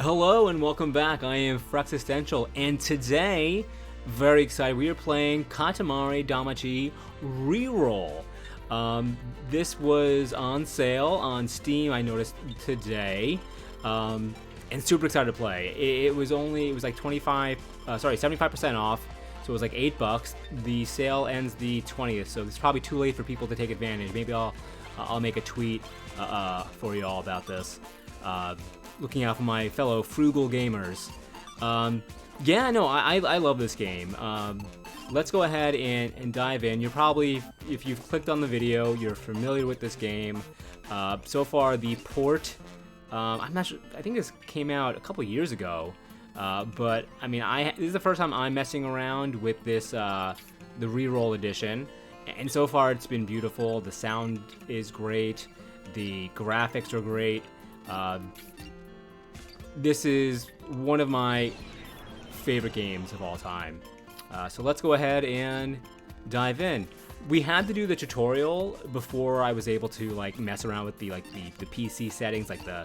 Hello and welcome back. I am Frexistential, and today, very excited, we are playing Katamari Damacy REROLL. This was on sale on Steam, I noticed today, and super excited to play. It was like 75% off, so it was like $8. The sale ends the 20th, so it's probably too late for people to take advantage. Maybe I'll make a tweet for you all about this. Looking out for my fellow frugal gamers. Yeah, no, I love this game. Let's go ahead and dive in. You're probably, if you've clicked on the video, you're familiar with this game. So far, the port, I'm not sure, I think this came out a couple years ago. But, I mean, this is the first time I'm messing around with this, the REROLL edition. And so far, it's been beautiful. The sound is great. The graphics are great. This is one of my favorite games of all time. So let's go ahead and dive in. We had to do the tutorial before I was able to like mess around with the PC settings, like the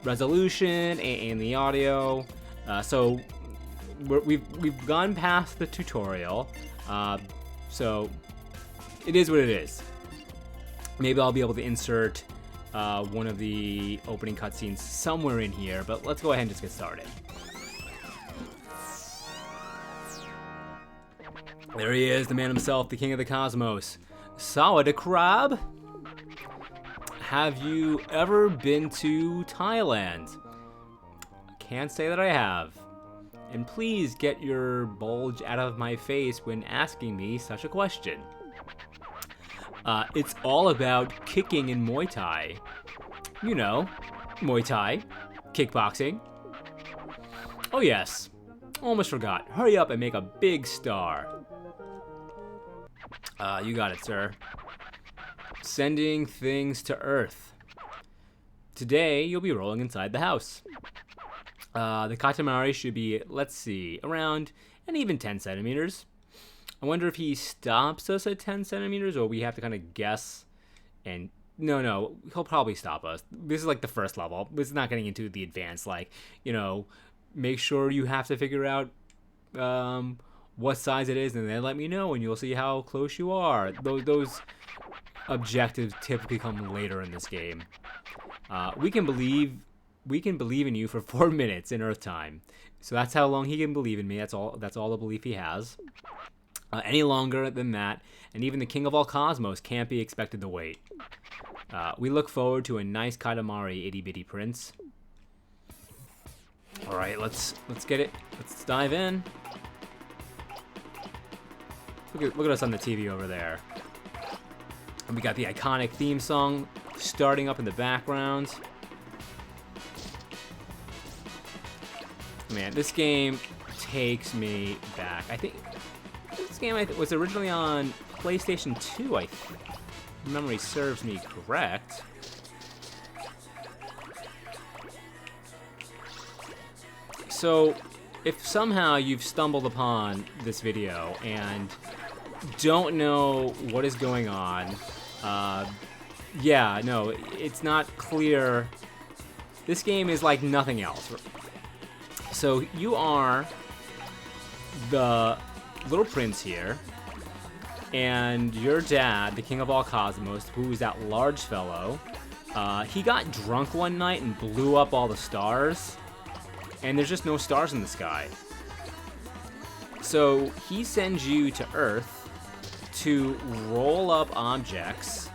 resolution and the audio. So we've gone past the tutorial. So it is what it is. Maybe I'll be able to insert one of the opening cutscenes somewhere in here, but let's go ahead and just get started. There he is, the man himself, the king of the cosmos. Sawada Crab? Have you ever been to Thailand? I can't say that I have. And please get your bulge out of my face when asking me such a question. It's all about kicking in Muay Thai. You know, Muay Thai, kickboxing. Oh yes, almost forgot. Hurry up and make a big star. You got it, sir. Sending things to Earth. Today, you'll be rolling inside the house. The Katamari should be, let's see, around an even 10 centimeters. I wonder if he stops us at 10 centimeters, or we have to kind of guess. And no, he'll probably stop us. This is like the first level. This is not getting into the advanced, like, you know, make sure you have to figure out what size it is, and then let me know, and you'll see how close you are. Those objectives typically come later in this game. We can believe in you for 4 minutes in Earth time. So that's how long he can believe in me. That's all the belief he has. Any longer than that, and even the king of all cosmos can't be expected to wait. We look forward to a nice Katamari, itty bitty prince. All right, let's get it. Let's dive in. Look at us on the TV over there. And we got the iconic theme song starting up in the background. Man, this game takes me back. I think this game was originally on PlayStation 2, I think. If memory serves me correct. So, if somehow you've stumbled upon this video and don't know what is going on, yeah, no, it's not clear. This game is like nothing else. So, you are the little prince here, and your dad, the king of all cosmos, who's that large fellow, he got drunk one night and blew up all the stars, and there's just no stars in the sky. So he sends you to Earth to roll up objects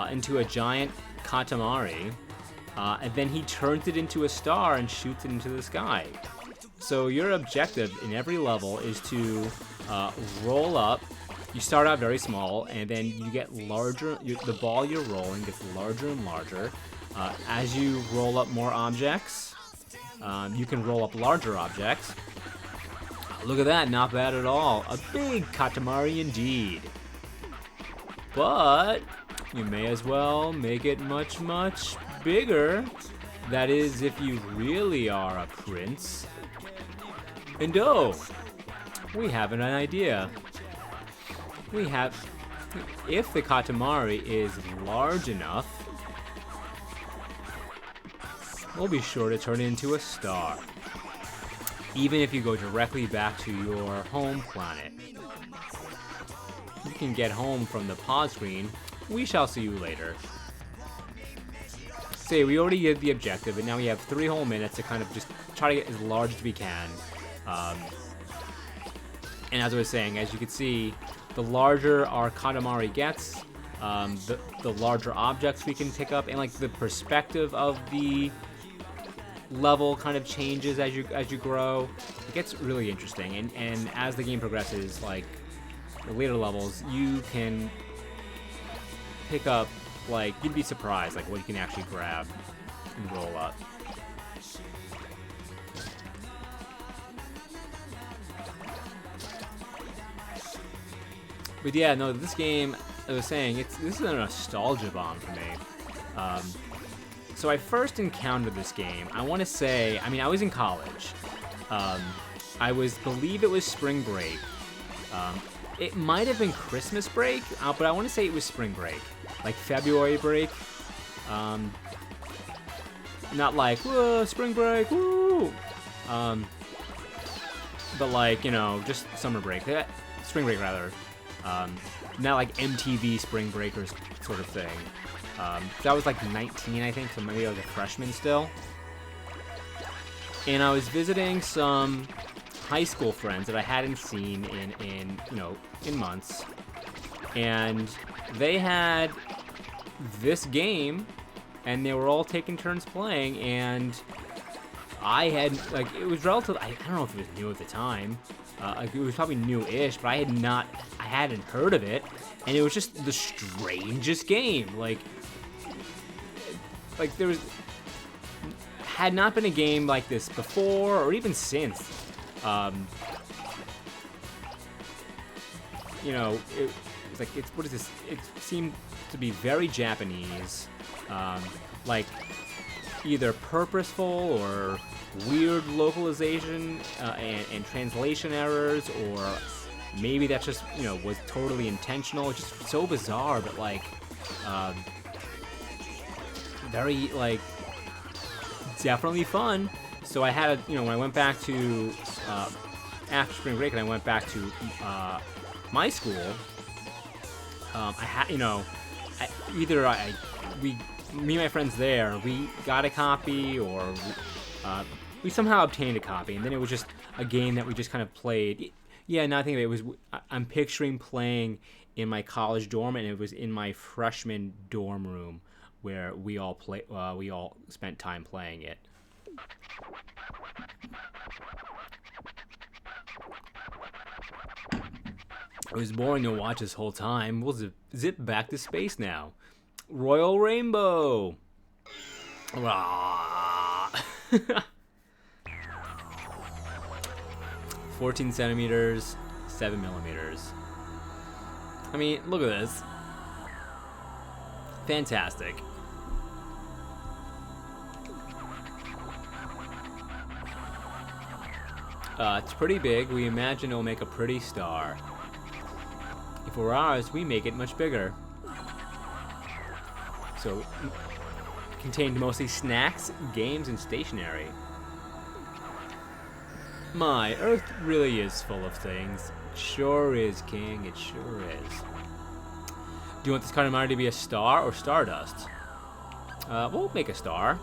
into a giant Katamari, and then he turns it into a star and shoots it into the sky. So your objective in every level is to roll up. You start out very small, and then you get larger. The ball you're rolling gets larger and larger. As you roll up more objects, you can roll up larger objects. Look at that, not bad at all. A big Katamari indeed. But you may as well make it much, much bigger. That is, if you really are a prince. And oh, we have an idea. If the Katamari is large enough, will be sure to turn into a star. Even if you go directly back to your home planet. You can get home from the pause screen. We shall see you later. So we already did the objective, and now we have 3 whole minutes to kind of just try to get as large as we can. And as I was saying, as you can see, the larger our Katamari gets, the larger objects we can pick up, and like the perspective of the level kind of changes as you grow. It gets really interesting, and as the game progresses, like the later levels, you can pick up, like, you'd be surprised like what you can actually grab and roll up. But yeah, no, this game, I was saying, this is a nostalgia bomb for me. So I first encountered this game, I want to say, I mean, I was in college. I believe it was spring break. It might have been Christmas break, but I want to say it was spring break. Like February break. Not like, whoa, spring break, woo! But like, you know, just summer break. Spring break, rather. Not like MTV spring breakers sort of thing. That was like 19, I think, so maybe I was a freshman still. And I was visiting some high school friends that I hadn't seen in months. And they had this game, and they were all taking turns playing, and I had, like, it was relative, I don't know if it was new at the time. Like, it was probably new-ish, but I hadn't heard of it, and it was just the strangest game. Like there had not been a game like this before, or even since. You know, it's like, what is this? It seemed to be very Japanese, like either purposeful or weird localization and translation errors, or maybe that just, you know, was totally intentional. It's just so bizarre, but like very, like, definitely fun. So I had a, you know, when I went back to after spring break and I went back to my school, I had, you know, me and my friends there, we got a copy, or we somehow obtained a copy, and then it was just a game that we just kind of played. Yeah, now I think of it, I'm picturing playing in my college dorm, and it was in my freshman dorm room where we all spent time playing it. It was boring to watch this whole time. We'll zip back to space now. Royal Rainbow! 14 centimeters, 7 millimeters. I mean, look at this. Fantastic. It's pretty big. We imagine it'll make a pretty star. If it were ours, we make it much bigger. So, it contained mostly snacks, games, and stationery. My, Earth really is full of things. It sure is, King. It sure is. Do you want this Katamari to be a star or stardust? We'll make a star.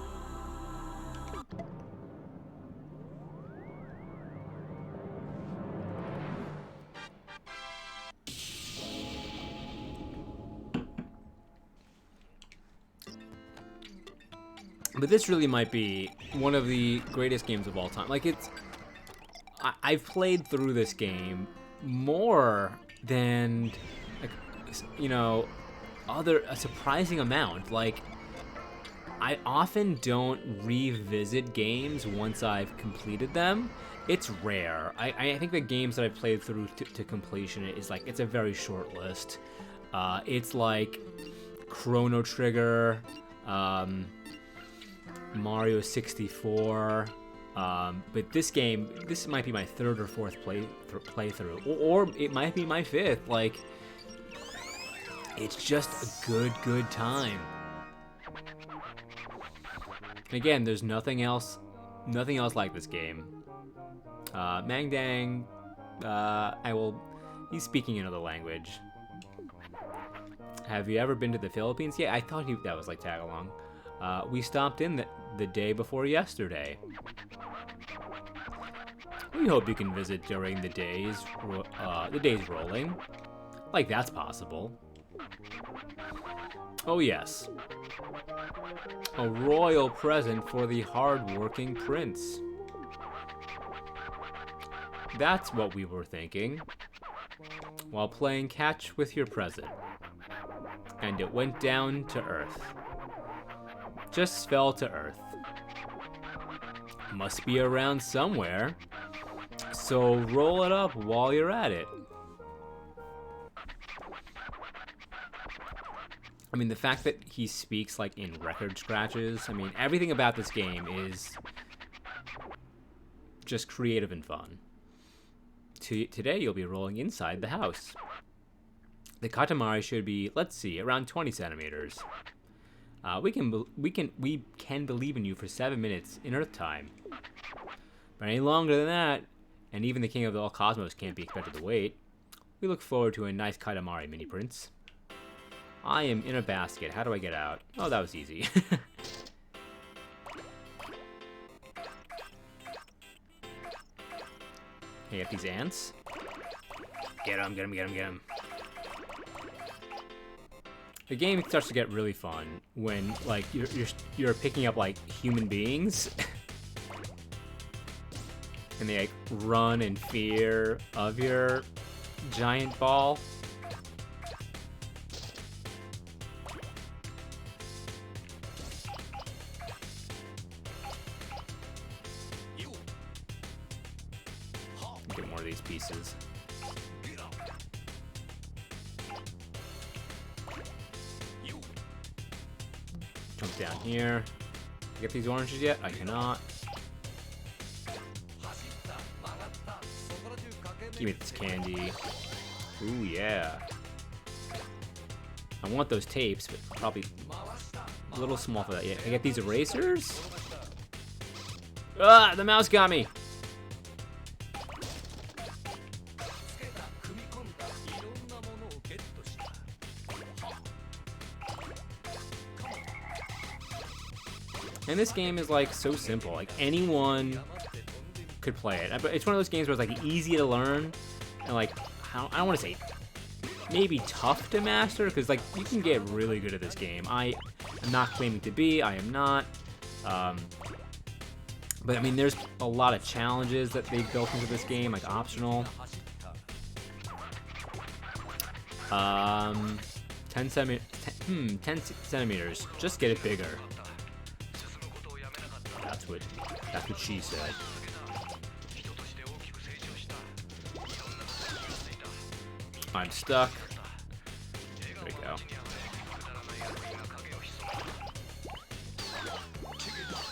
But this really might be one of the greatest games of all time. Like, I've played through this game more than, like, you know, a surprising amount. Like, I often don't revisit games once I've completed them. It's rare. I think the games that I've played through to completion is, like, it's a very short list. It's like Chrono Trigger, Mario 64, but this game, this might be my 3rd or 4th playthrough, or it might be my 5th. Like, it's just a good time. Again, there's nothing else like this game. Mangdang, he's speaking another language. Have you ever been to the Philippines? Yeah, I thought that was like tag along. We stopped in the day before yesterday. We hope you can visit during the days rolling. Like that's possible. Oh yes. A royal present for the hard-working prince. That's what we were thinking while playing catch with your present. And it went down to earth. Just fell to earth. Must be around somewhere. So roll it up while you're at it. I mean, the fact that he speaks like in record scratches, I mean, everything about this game is just creative and fun. Today you'll be rolling inside the house. The Katamari should be, let's see, around 20 centimeters. We can believe in you for 7 minutes in Earth time. But any longer than that, and even the King of all Cosmos can't be expected to wait. We look forward to a nice Katamari, Mini Prince. I am in a basket. How do I get out? Oh, that was easy. Hey, get these ants. Get them, get them, get them, get them. The game starts to get really fun when, like, you're picking up, like, human beings. And they, like, run in fear of your giant ball. Get more of these pieces. Jump down here. Get these oranges yet? I cannot. Give me this candy. Ooh, yeah. I want those tapes, but probably a little small for that. Yeah, I get these erasers? Ah, the mouse got me! And this game is like so simple. Like anyone could play it. But it's one of those games where it's like easy to learn and like I don't want to say maybe tough to master because like you can get really good at this game. I am not claiming to be. I am not. But I mean, there's a lot of challenges that they've built into this game, like optional. 10 centimeters. Just get it bigger. That's what she said. I'm stuck. There we go.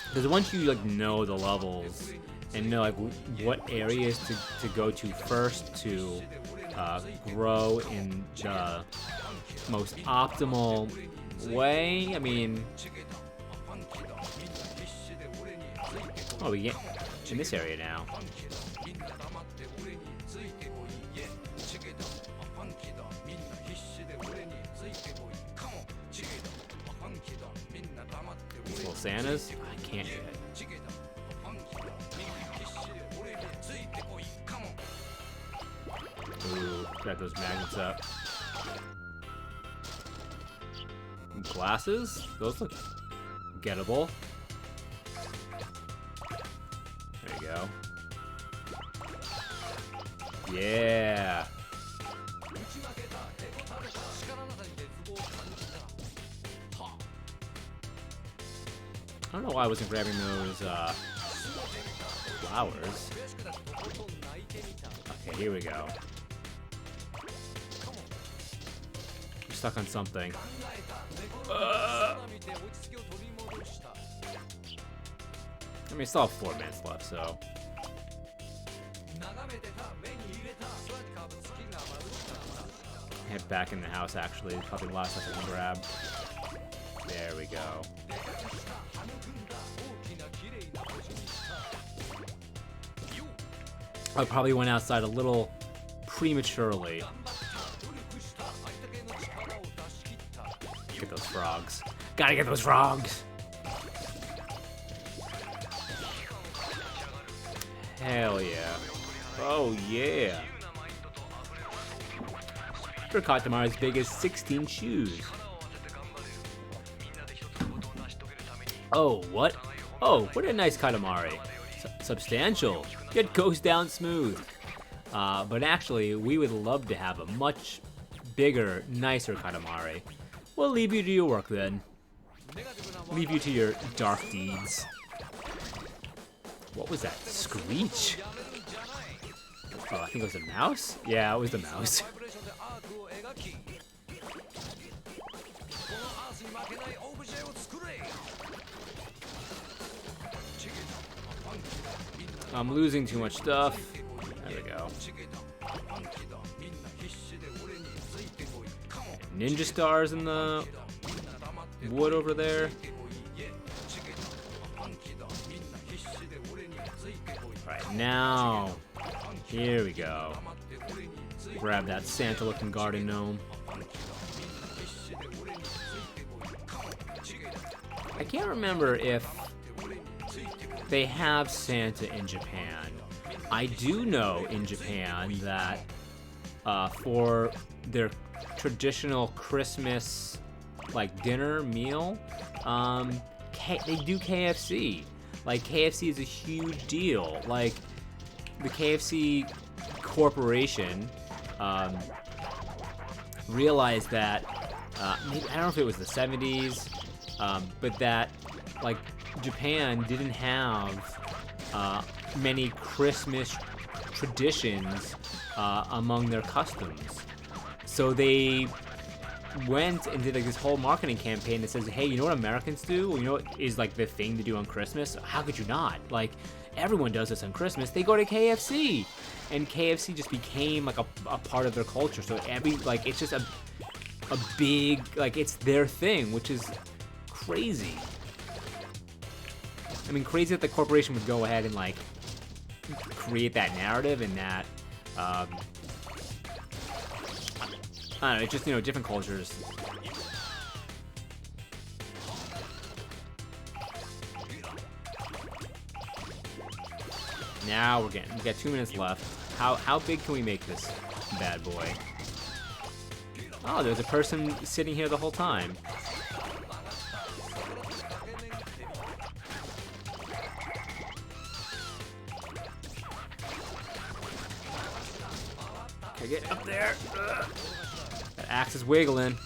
Because once you like know the levels and know like what areas to go to first to grow in the most optimal way, I mean, oh, we get in this area now. These little Santas? I can't get it. Ooh, grab those magnets up. Glasses? Those look gettable. There you go. Yeah. I don't know why I wasn't grabbing those flowers. Okay, here we go. I'm stuck on something. I mean, I still have 4 minutes left, so. Head back in the house, actually. Probably the last stuff I can grab. There we go. I probably went outside a little prematurely. Get those frogs. Gotta get those frogs! Hell yeah. Oh yeah. For Katamari's big as 16 shoes. Oh, what? Oh, what a nice Katamari. Substantial, yet goes down smooth. But actually, we would love to have a much bigger, nicer Katamari. We'll leave you to your work then. Leave you to your dark deeds. What was that screech? Oh, I think it was a mouse? Yeah, it was the mouse. I'm losing too much stuff. There we go. Ninja stars in the wood over there. Alright, now. Here we go. Grab that Santa-looking garden gnome. I can't remember if they have Santa in Japan. I do know in Japan that for their traditional Christmas dinner meal, they do KFC. Like, KFC is a huge deal. Like, the KFC corporation realized that maybe, I don't know if it was the 70s, but that Japan didn't have many Christmas traditions among their customs. So they went and did this whole marketing campaign that says, hey, you know what Americans do? You know what is the thing to do on Christmas? How could you not? Everyone does this on Christmas. They go to KFC. And KFC just became a part of their culture. So it's just a big, it's their thing, which is crazy. I mean, crazy that the corporation would go ahead and create that narrative and that, I don't know, it's just, different cultures. Now we got 2 minutes left. How big can we make this bad boy? Oh, there's a person sitting here the whole time. Can I get up there? That axe is wiggling.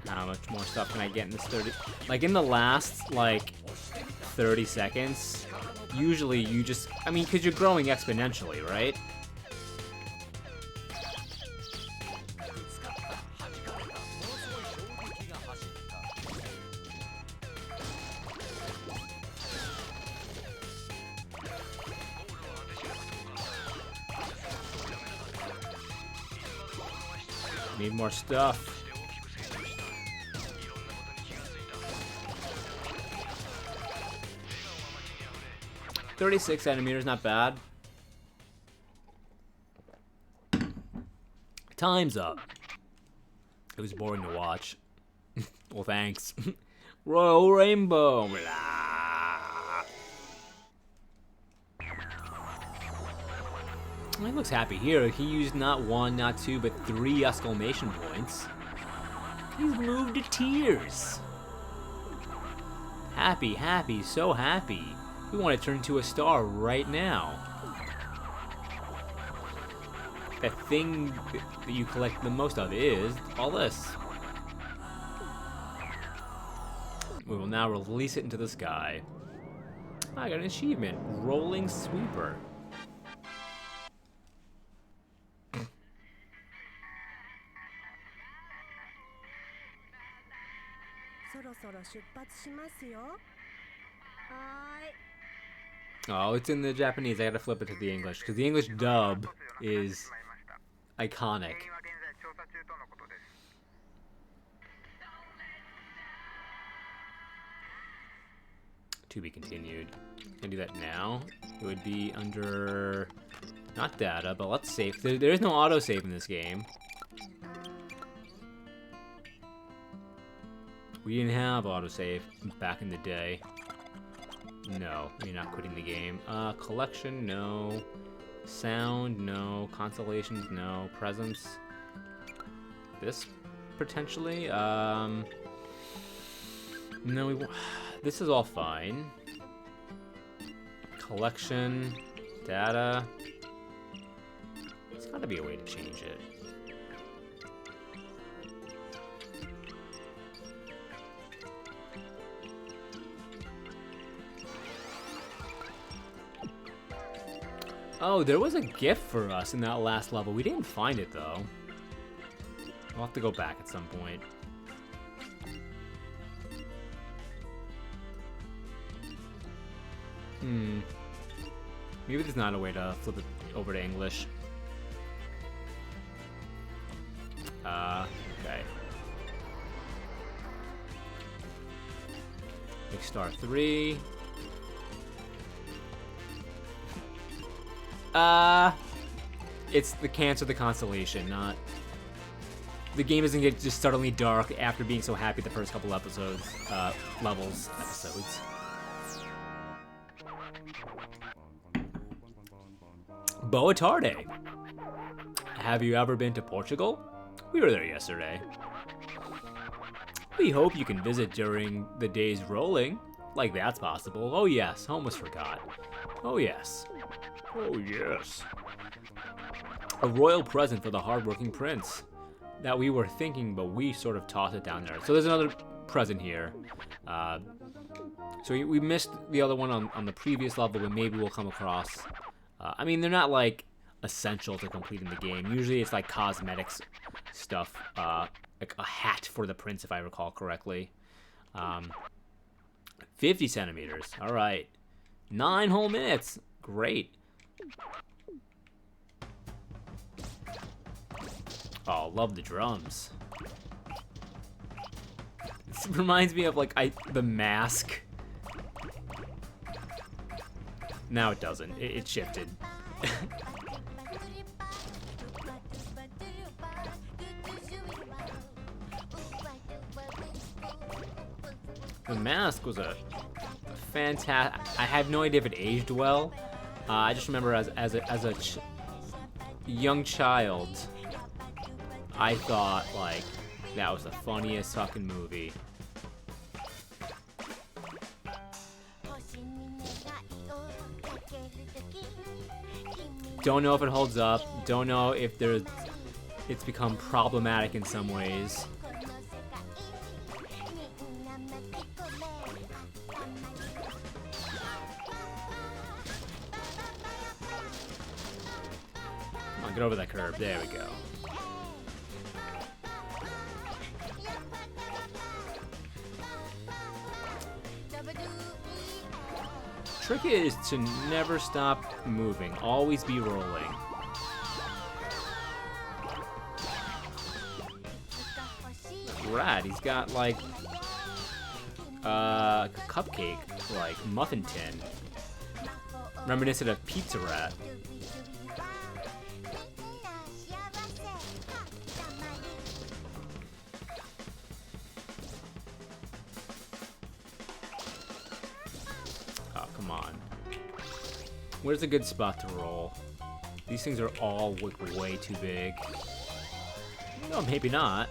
How much more stuff can I get in this 30? In the last 30 seconds, usually you just, because you're growing exponentially, right? Need more stuff. 36 centimeters, not bad. Time's up. It was boring to watch. Well, thanks. Royal Rainbow. Blah. He looks happy here. He used not one, not two, but 3 exclamation points. He's moved to tears. Happy, happy, so happy. We want to turn into a star right now. The thing that you collect the most of is all this. We will now release it into the sky. I got an achievement. Rolling Sweeper. Oh, it's in the Japanese. I gotta flip it to the English because the English dub is iconic. To be continued. Can I do that now? It would be under not data, but let's save. There is no autosave in this game. We didn't have autosave back in the day. No, you're not quitting the game. Collection, no. Sound, no. Constellations, no. Presence. This, potentially. No, this is all fine. Collection, data. There's gotta be a way to change it. Oh, there was a gift for us in that last level. We didn't find it, though. We'll have to go back at some point. Maybe there's not a way to flip it over to English. Okay. Big star 3. It's the Cancer the Constellation, not... The game doesn't get just suddenly dark after being so happy the first couple episodes, episodes. Boa Tarde. Have you ever been to Portugal? We were there yesterday. We hope you can visit during the days rolling. Like that's possible. Oh yes, almost forgot. Oh yes. Oh yes. A royal present for the hardworking prince. That we were thinking, but we sort of tossed it down there. So there's another present here. So we missed the other one on the previous level, but maybe we'll come across. I mean, they're not like essential to completing the game. Usually it's like cosmetics stuff, like a hat for the prince, if I recall correctly. 50 centimeters. All right. 9 whole minutes. Great. Oh, love the drums. This reminds me of like the Mask. Now it doesn't. It shifted. The Mask was a fantastic. I have no idea if it aged well. I just remember as a young child, I thought like that was the funniest fucking movie. Don't know if it holds up. Don't know if it's become problematic in some ways. Come on, get over that curve. There we go. Trick is to never stop moving, always be rolling. Rad, he's got like a cupcake, like muffin tin, reminiscent of Pizza Rat. Where's a good spot to roll? These things are all way too big. No, maybe not.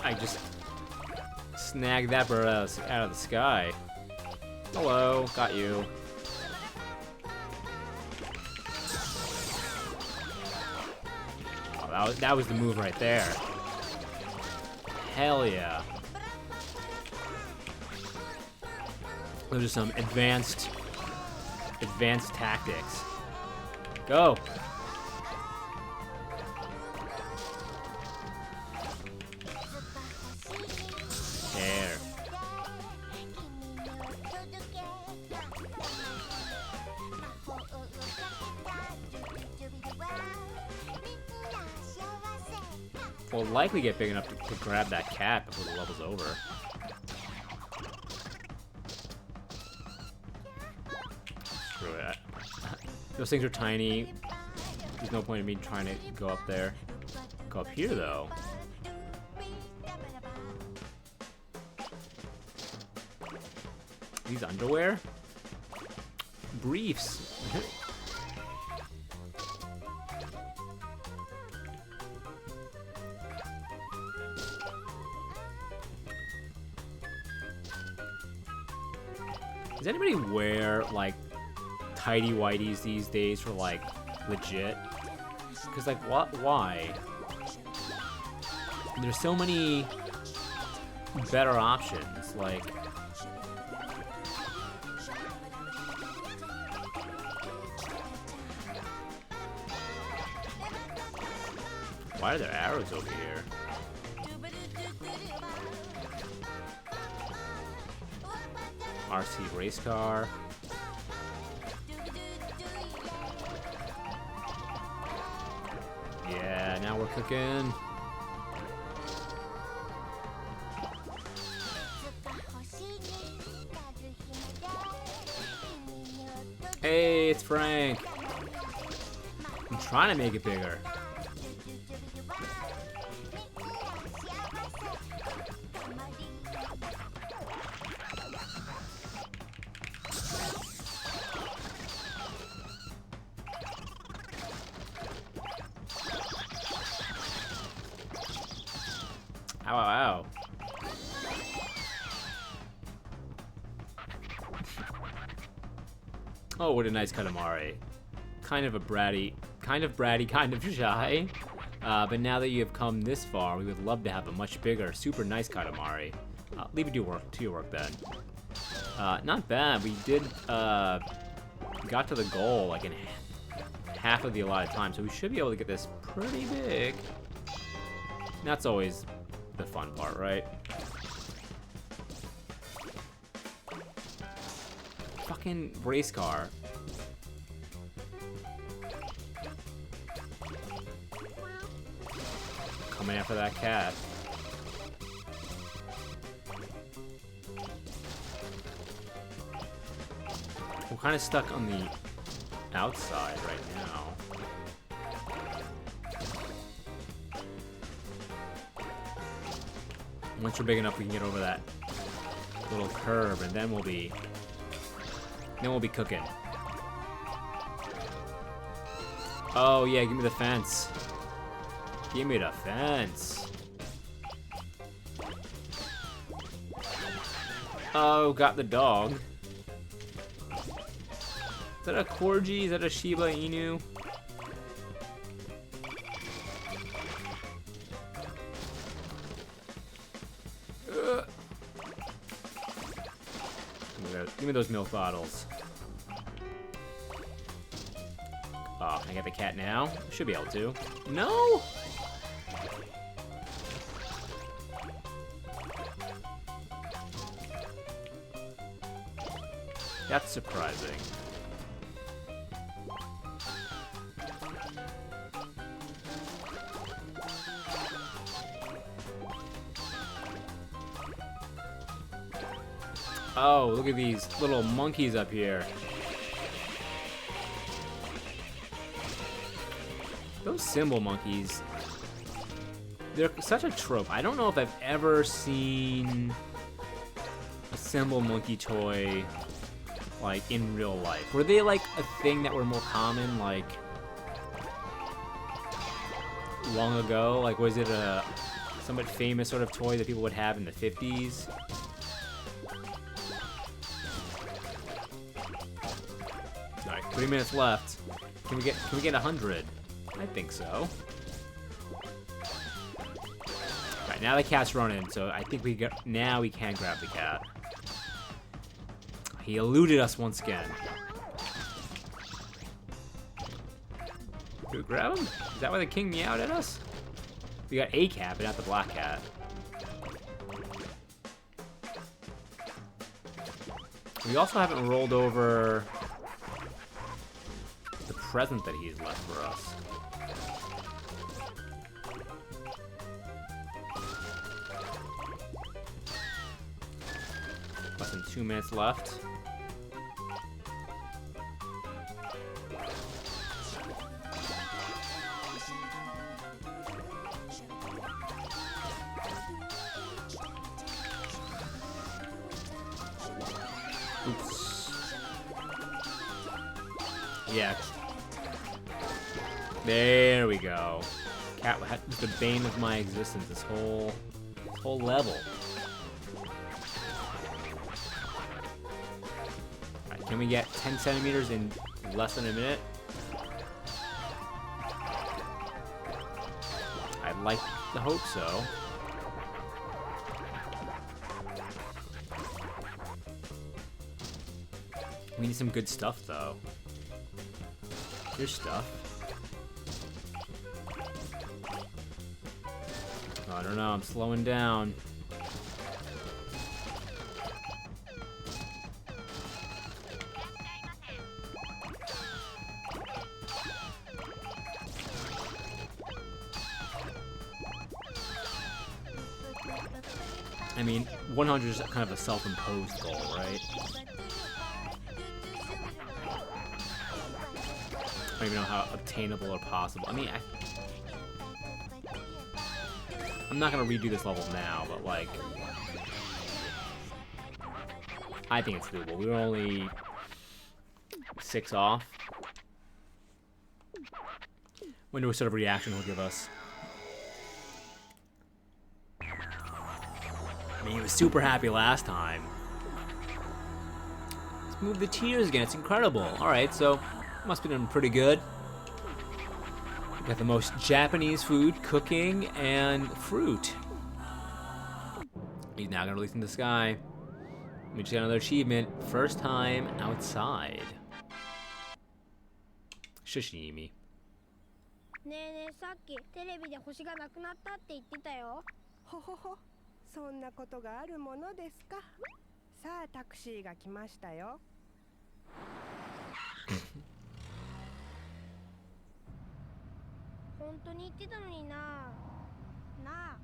I just snagged that bird out of the sky. Hello, got you. That was the move right there. Hell yeah. Those are some advanced advanced tactics. Go! There. We'll likely get big enough to grab that cat before the level's over. Screw it. Those things are tiny. There's no point in me trying to go up there. Go up here, though. These underwear? Briefs. Does anybody wear, like, tighty-whities these days for, like, legit? Because, like, why? There's so many better options, like... Why are there arrows over here? RC race car. Yeah, now we're cooking. Hey, it's Frank. I'm trying to make it bigger. Ow, ow, ow. Oh, what a nice Katamari. Kind of bratty, kind of shy. But now that you have come this far, we would love to have a much bigger, super nice Katamari. Leave it to your work then. Not bad. We did, got to the goal like in half of the allotted time, so we should be able to get this pretty big. That's always the fun part, right? Fucking race car. Coming after that cat. We're kind of stuck on the outside right now. Once we're big enough, we can get over that little curve, and then we'll be cooking. Oh yeah, give me the fence. Give me the fence. Oh, got the dog. Is that a Corgi? Is that a Shiba Inu? Give me those milk bottles. Oh, can I get the cat now? Should be able to. No! That's surprising. Oh, look at these little monkeys up here. Those cymbal monkeys, they're such a trope. I don't know if I've ever seen a cymbal monkey toy like in real life. Were they like a thing that were more common like long ago? Like was it a somewhat famous sort of toy that people would have in the 50s? Alright, 3 minutes left. Can we get 100? I think so. Alright, now the cat's running, so I think now we can grab the cat. He eluded us once again. Do we grab him? Is that why the king meowed at us? We got a cat, but not the black cat. We also haven't rolled over the present that he's left for us. Less than 2 minutes left. Oops. Yeah. There we go. Cat was the bane of my existence this whole level. Alright, can we get 10 centimeters in less than a minute? I'd like to hope so. We need some good stuff, though. Here's stuff. Oh, I don't know, I'm slowing down. I mean, 100 is kind of a self-imposed goal, right? I don't even know how obtainable or possible. I mean, I'm not gonna redo this level now, but like, I think it's doable. We were only 6 off. Wonder what sort of reaction he'll give us. I mean, he was super happy last time. Let's move the tiers again. It's incredible. All right, so must be doing pretty good. We got the most Japanese food, cooking, and fruit. He's now gonna release in the sky. We just got another achievement. First time outside. Sashimi. ねえねえ、さっきテレビで星がなくなったって言ってたよ。ほほほ、そんなことがあるものですか。さあタクシーが来ましたよ。本当に言ってたのにな。なあ。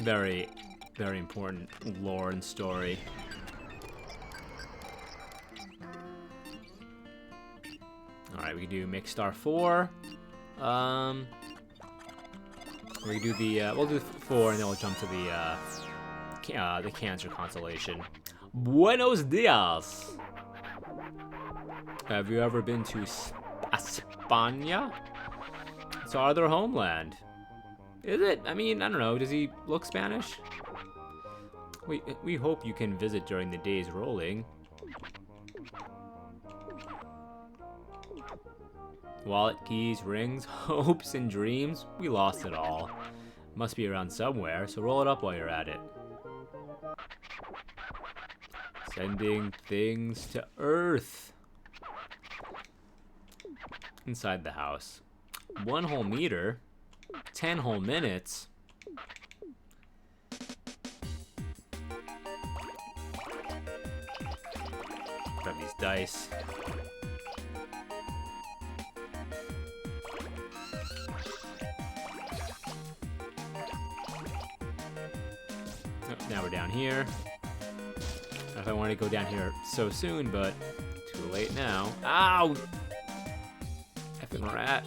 Very, very important lore and story. Alright, we can do Mix Star 4. We can do the, we'll do 4 and then we'll jump to the Cancer Constellation. Buenos dias! Have you ever been to España? It's our other homeland. Is it? I mean, I don't know. Does he look Spanish? We hope you can visit during the days rolling. Wallet, keys, rings, hopes, and dreams. We lost it all. Must be around somewhere, so roll it up while you're at it. Sending things to Earth. Inside the house. 1 whole meter. 10 whole minutes. Grab these dice. Oh, now we're down here. I don't know if I wanted to go down here so soon, but too late now. Ow! Effing rat.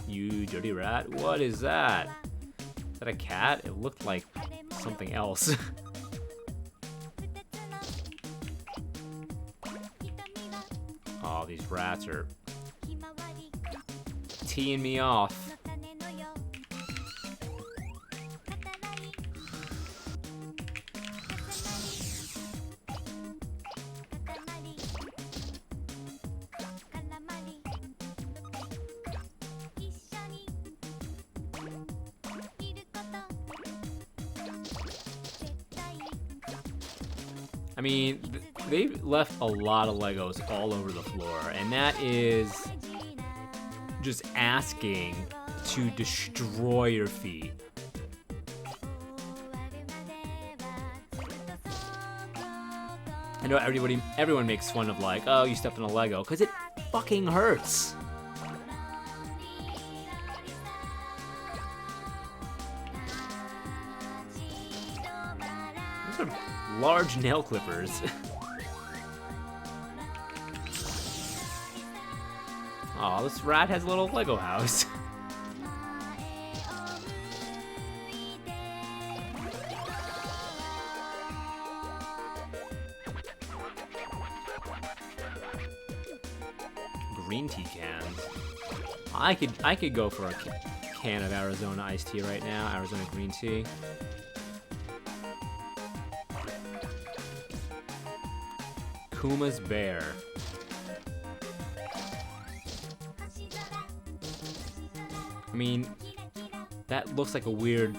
You dirty rat. What is that? Is that a cat? It looked like something else. Oh, these rats are teeing me off. I mean, they left a lot of Legos all over the floor, and that is just asking to destroy your feet. I know everyone makes fun of like, oh, you stepped on a Lego, because it fucking hurts. Those are large nail clippers. Aw, this rat has a little Lego house. Green tea cans. I could go for a can of Arizona iced tea right now. Arizona green tea. Kuma's bear. I mean, that looks like a weird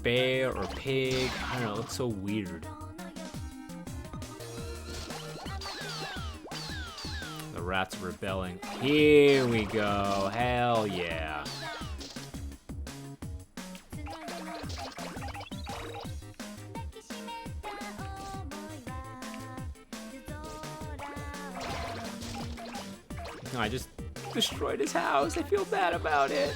bear or pig. I don't know, it looks so weird. The rats are rebelling. Here we go. Hell yeah. I just destroyed his house. I feel bad about it.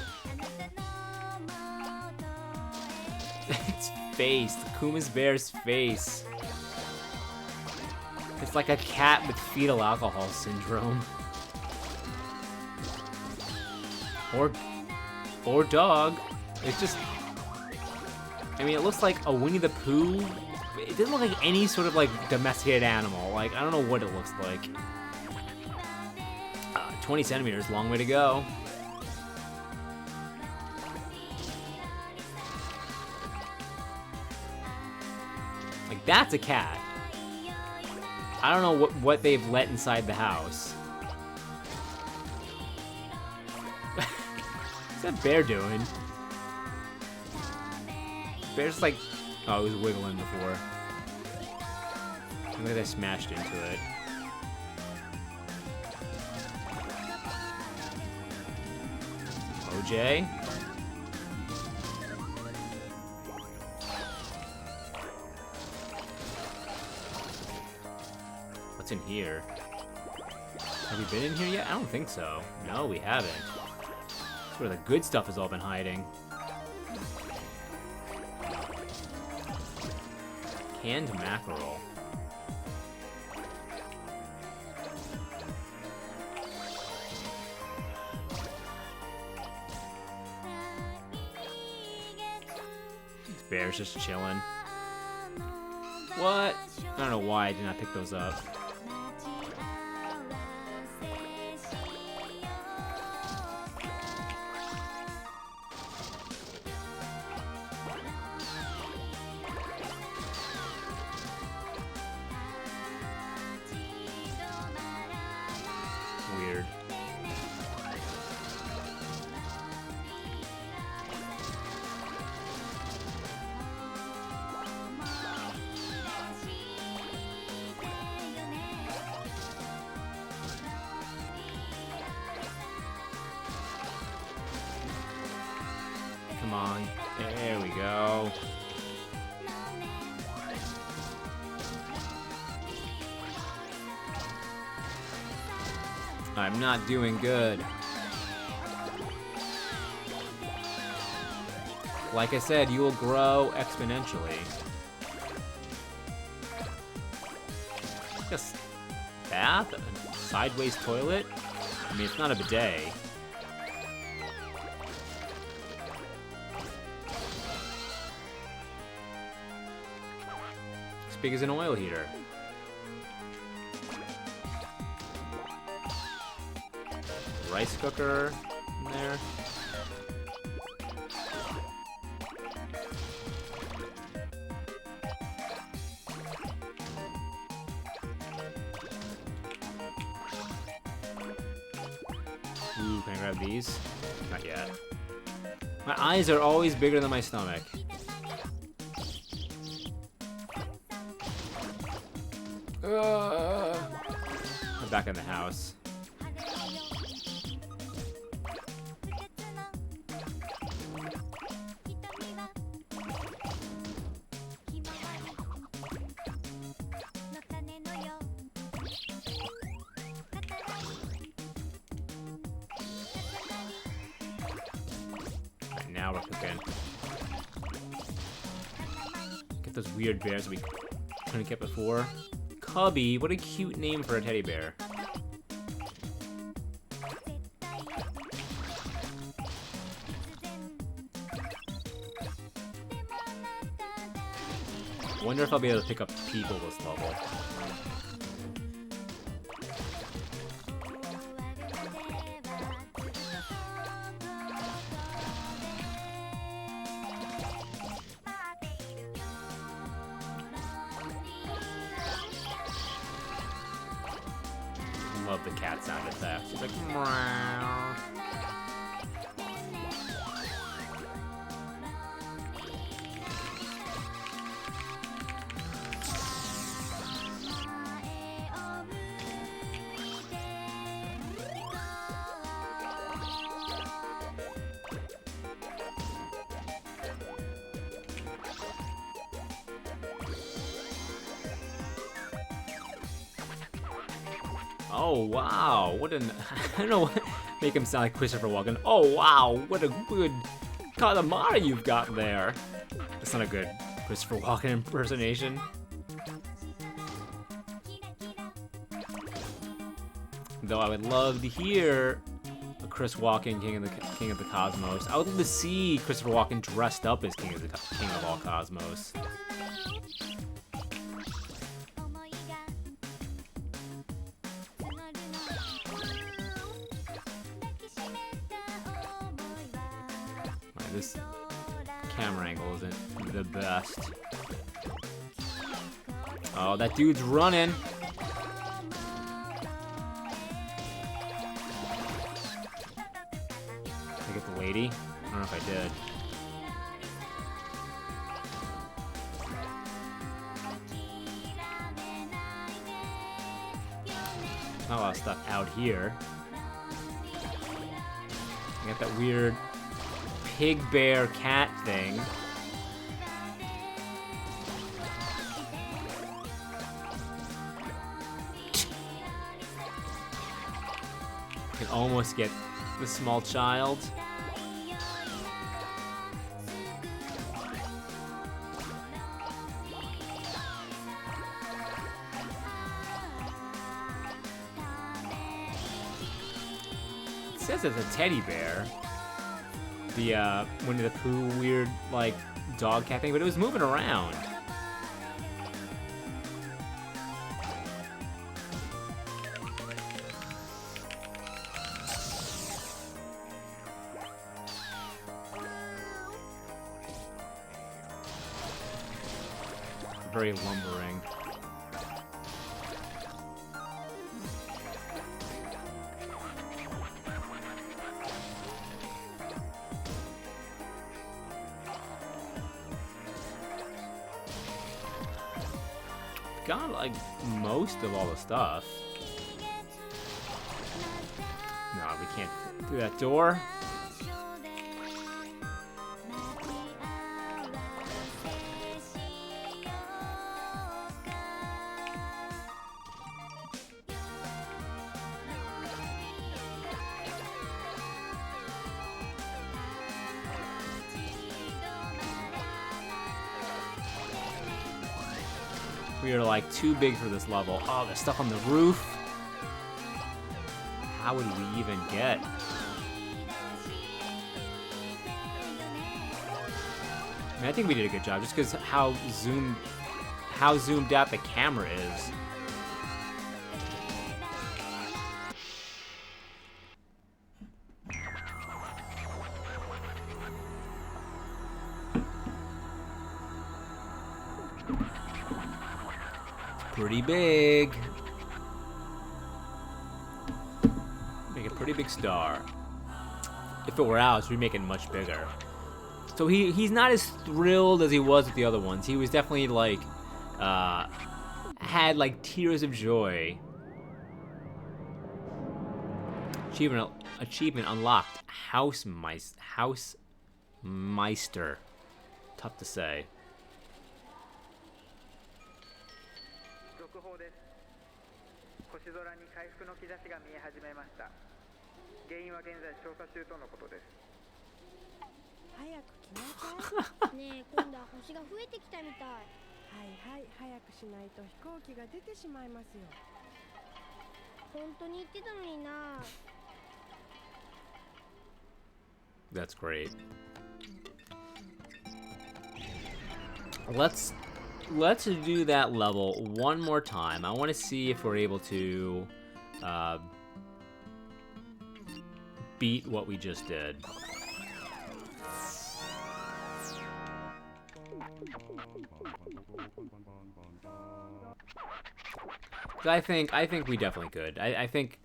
Its face. The Kuma's bear's face. It's like a cat with fetal alcohol syndrome. Or dog. It's just... I mean, it looks like a Winnie the Pooh. It doesn't look like any sort of, like, domesticated animal. Like, I don't know what it looks like. 20 centimeters, long way to go. Like, that's a cat. I don't know what they've let inside the house. What's that bear doing? Bear's like... Oh, it was wiggling before. Look like I smashed into it. OJ? What's in here? Have we been in here yet? I don't think so. No, we haven't. That's where the good stuff has all been hiding. Canned mackerel. Bear's just chilling. What? I don't know why I did not pick those up. Weird. Come on. There we go. I'm not doing good. Like I said, you will grow exponentially. Just bath? A sideways toilet? I mean, it's not a bidet. As big as an oil heater. Rice cooker in there. Ooh, can I grab these? Not yet. My eyes are always bigger than my stomach. I'm back in the house. Right, now we're cooking. Get those weird bears we couldn't get before. Cubby, what a cute name for a teddy bear. Wonder if I'll be able to pick up people this level. Love the cat sound effects. It's like meow. Oh wow, what an I don't know what make him sound like Christopher Walken. Oh wow, what a good Katamari you've got there. That's not a good Christopher Walken impersonation. Though I would love to hear a Chris Walken King of the Cosmos. I would love to see Christopher Walken dressed up as King of all Cosmos. This camera angle isn't the best. Oh, that dude's running. Did I get the lady? I don't know if I did. Not a lot of stuff out here. I got that weird pig bear cat thing. Can almost get the small child. It says it's a teddy bear. The Winnie the Pooh weird like dog cat thing, but it was moving around. Very lumbering. Got like most of all the stuff. No, we can't through that door. We are like too big for this level. Oh, there's stuff on the roof. How would we even get? I mean, I think we did a good job just because how zoomed out the camera is. Pretty big. Make a pretty big star. If it were ours, we'd make it much bigger. So he's not as thrilled as he was with the other ones. He was definitely like had like tears of joy. Achievement unlocked. Housemeister. Tough to say. 続報です。星空に回復の兆しが見え始めました。原因は現在調査中とのことです。早く来なさい。ねえ、今度は星が増えてきたみたい。はいはい、早くしないと飛行機が出てしまいますよ。本当に言ってたのにな。That's great. Let's do that level one more time. I want to see if we're able to beat what we just did. I think we definitely could. I think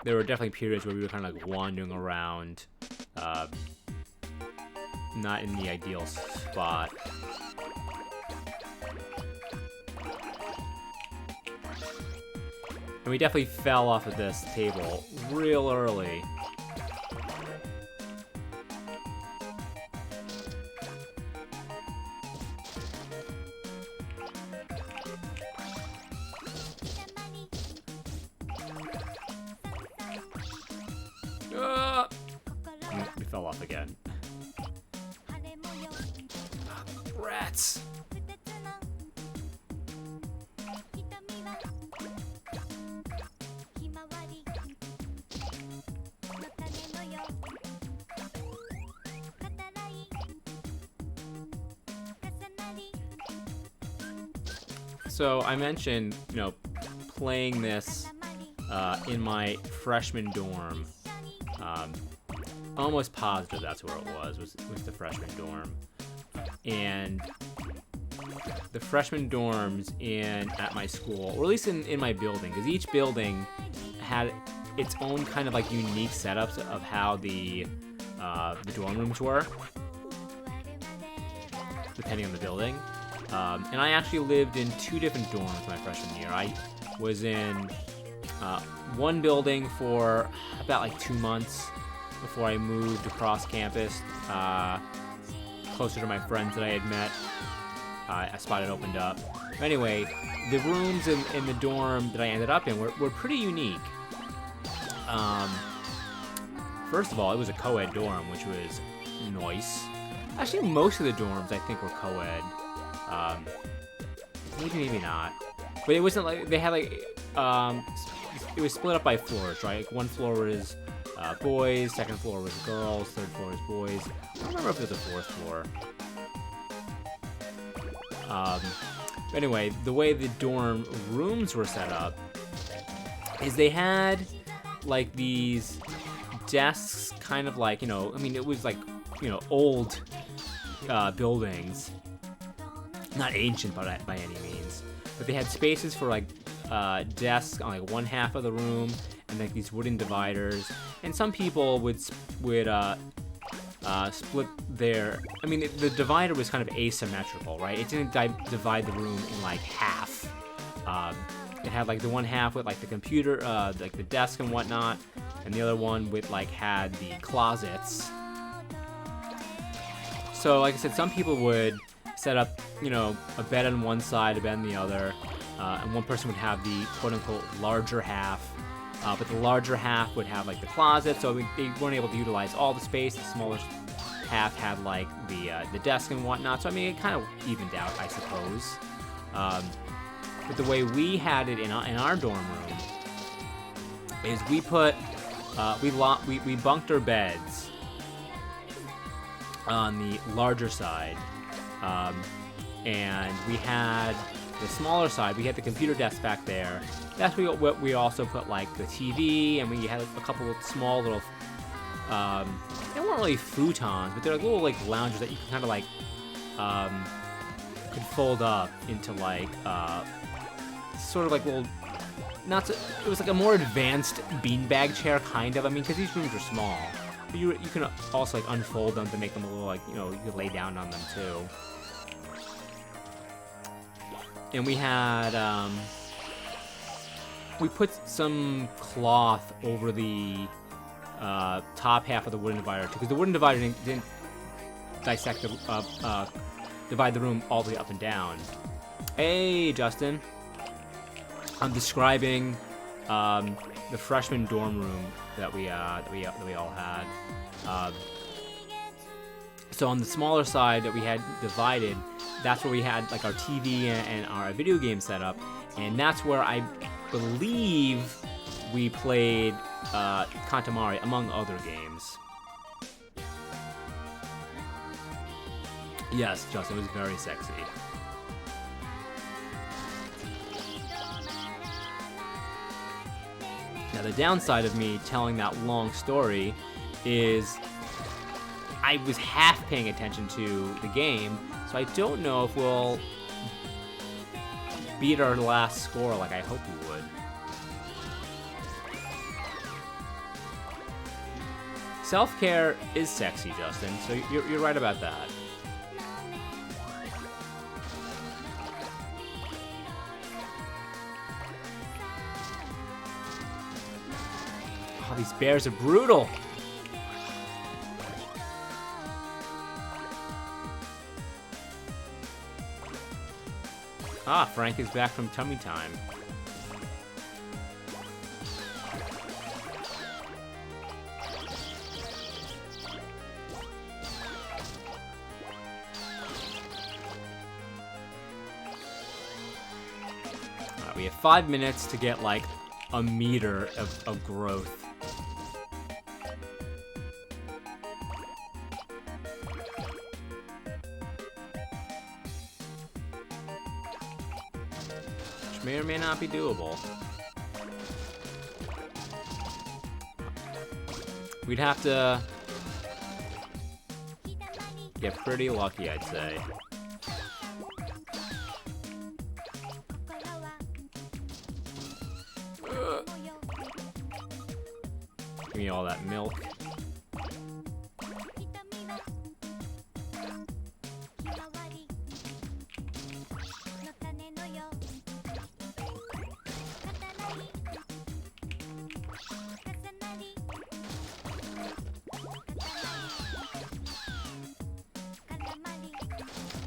there were definitely periods where we were kind of like wandering around, not in the ideal spot. And we definitely fell off of this table real early. We fell off again. Rats! So I mentioned, playing this in my freshman dorm. Almost positive that's where it was the freshman dorm. And the freshman dorms at my school, or at least in my building, because each building had its own kind of like unique setups of how the dorm rooms were, depending on the building. And I actually lived in 2 different dorms my freshman year. I was in one building for about like 2 months before I moved across campus, closer to my friends that I had met. A spot had opened up. But anyway, the rooms in the dorm that I ended up in were pretty unique. First of all, it was a co-ed dorm, which was nice. Actually, most of the dorms I think were co-ed. Maybe not. But it wasn't like they had like it was split up by floors, right? Like one floor was boys, second floor was girls, third floor was boys. I don't remember if there was a 4th floor. But anyway, the way the dorm rooms were set up is they had like these desks, kind of like, it was like, old buildings. Not ancient by any means. But they had spaces for like desks on like one half of the room, and like these wooden dividers. And some people would split their. The divider was kind of asymmetrical, right? It didn't divide the room in like half. It had like the one half with like the computer, like the desk and whatnot, and the other one with like had the closets. So like I said, some people would set up, a bed on one side, a bed on the other, and one person would have the quote-unquote larger half, but the larger half would have like the closet, so they weren't able to utilize all the space. The smaller half had like the desk and whatnot, so it kind of evened out, I suppose. But the way we had it in our dorm room is we put we bunked our beds on the larger side. And we had the smaller side. We had the computer desk back there. That's what we also put like the TV, and we had a couple of small little. They weren't really futons, but they're like little like lounges that you can kind of like could fold up into like sort of like little. It was like a more advanced beanbag chair, kind of. Because these rooms are small. But you can also like unfold them to make them a little like you could lay down on them too. and we had we put some cloth over the top half of the wooden divider because the wooden divider didn't dissect the divide the room all the way up and down. Hey, Justin. I'm describing the freshman dorm room that we all had. So on the smaller side that we had divided, that's where we had like our TV and our video game setup, and that's where I believe we played Katamari, among other games. Yes, Justin, it was very sexy. Now the downside of me telling that long story is I was half paying attention to the game, so I don't know if we'll beat our last score like I hope we would. Self-care is sexy, Justin, so you're right about that. Oh, these bears are brutal. Ah, Frank is back from tummy time. Alright, we have 5 minutes to get like a meter of growth. May or may not be doable. We'd have to get pretty lucky, I'd say. Give me all that milk.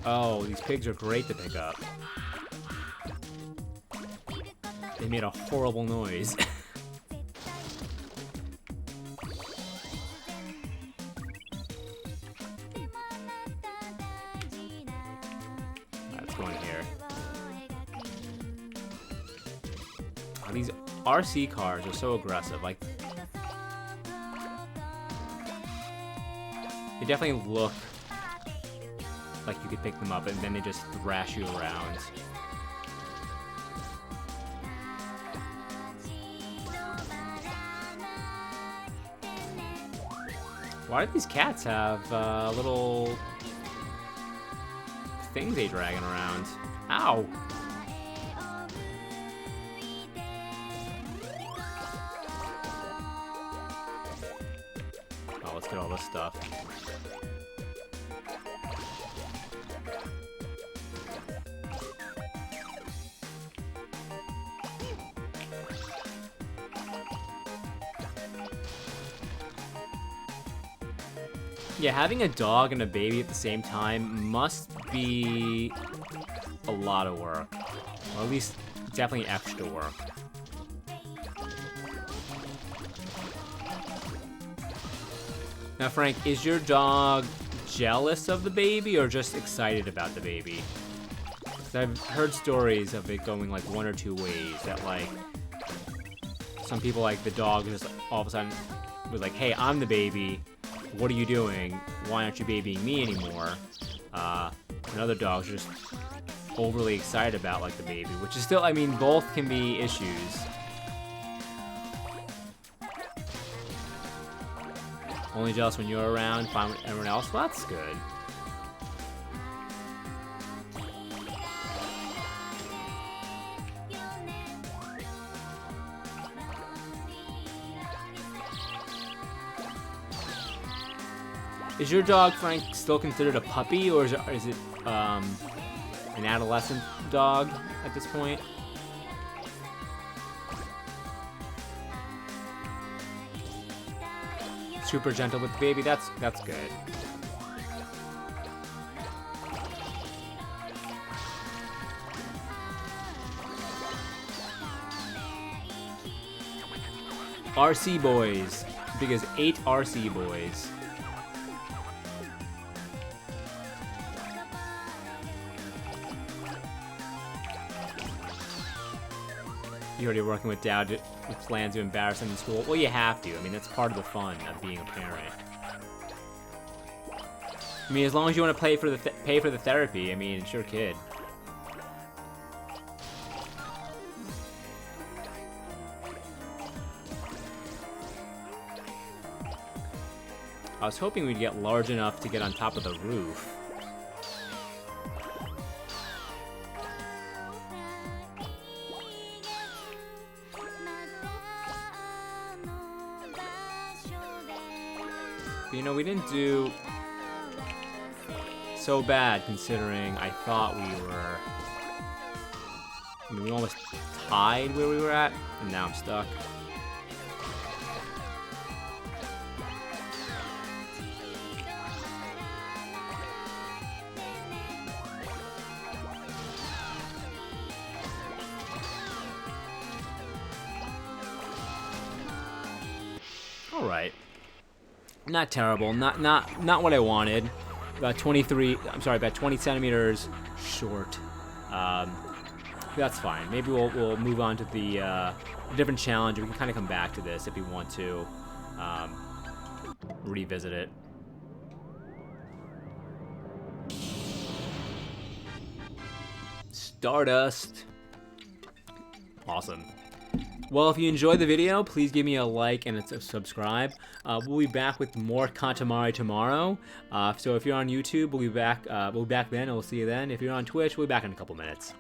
Oh, these pigs are great to pick up. They made a horrible noise. Let's go in here. Oh, these RC cars are so aggressive. Like, they definitely look like you could pick them up and then they just thrash you around. Why do these cats have little things they dragging around? Ow! Oh, let's get all this stuff. Yeah, having a dog and a baby at the same time must be a lot of work. Or at least definitely extra work. Now, Frank, is your dog jealous of the baby or just excited about the baby? 'Cause I've heard stories of it going like one or two ways. That like some people like the dog just all of a sudden was like, "Hey, I'm the baby. What are you doing? Why aren't you babying me anymore?" And other dogs are just overly excited about like the baby, which is still, I mean, both can be issues. Only jealous when you're around, fine with everyone else. Well, that's good. Is your dog, Frank, still considered a puppy, or is it an adolescent dog at this point. Super gentle with the baby. That's good. RC boys. Big as 8 RC boys. You're already working with dad with plans to embarrass him in school. Well, you have to. I mean, that's part of the fun of being a parent. I mean, as long as you want to pay for the therapy, I mean, it's your kid. I was hoping we'd get large enough to get on top of the roof. You know, we didn't do so bad considering I thought we were... I mean, we almost tied where we were at, and now I'm stuck. All right. Not terrible. Not what I wanted. About 20 centimeters short. That's fine. Maybe we'll move on to the different challenge. We can kind of come back to this if we want to revisit it. Stardust. Awesome. Well, if you enjoyed the video, please give me a like and a subscribe. We'll be back with more Katamari tomorrow. So if you're on YouTube, we'll be back then, and we'll see you then. If you're on Twitch, we'll be back in a couple minutes.